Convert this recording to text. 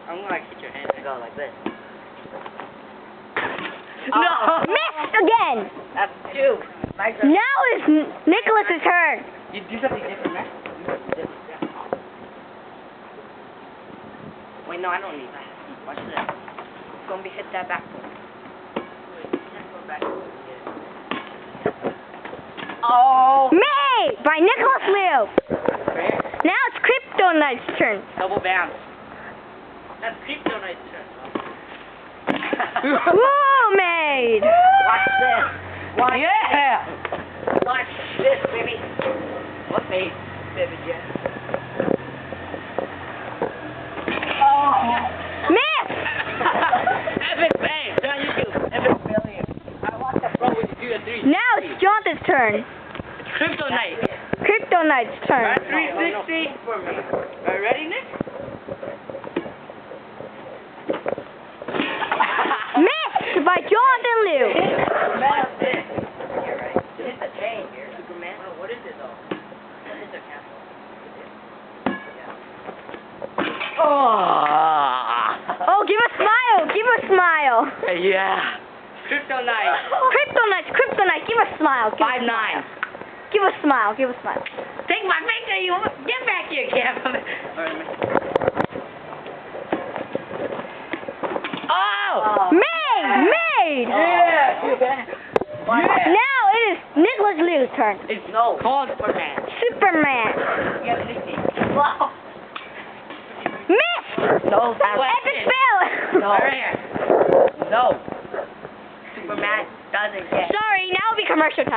I'm gonna hit your hand and go like this. No! Missed again! That's 2. Now it's Nicholas's turn. You do something different, man. Wait, no, I don't need that. Watch this. It's gonna be hit that back foot. Oh! Made by Nicholas Liu. Now it's Kryptonite's turn. Double bounce. That's Kryptonite's turn. Whoa, made! Watch this. Watch Yeah! this. Watch this, baby. What made, baby, yeah. Oh! Miss! Epic bang. It's on YouTube. Epic failure. I watched that bro when you do a 3. Now it's Jonathan's turn. It's Kryptonite. Kryptonite's turn. 360 for me. Are you ready, Nick? Missed by Jonathan Liu. You're right. It's a chain here. Superman. Oh, what is it though? What is a castle? Oh, give a smile. Give a smile. Yeah. Kryptonite. Kryptonite. Give a smile. 5'9". Give a smile. Give a smile. Take my finger, you get back here, cameraman. Oh! Made! Yeah! Now it is Nicholas Liu's turn. It's called Superman. Superman. You have a nickname. Wow. Missed! No, that's Epic fail. No. Right here. No. Superman doesn't get. Sorry, now it'll be commercial time.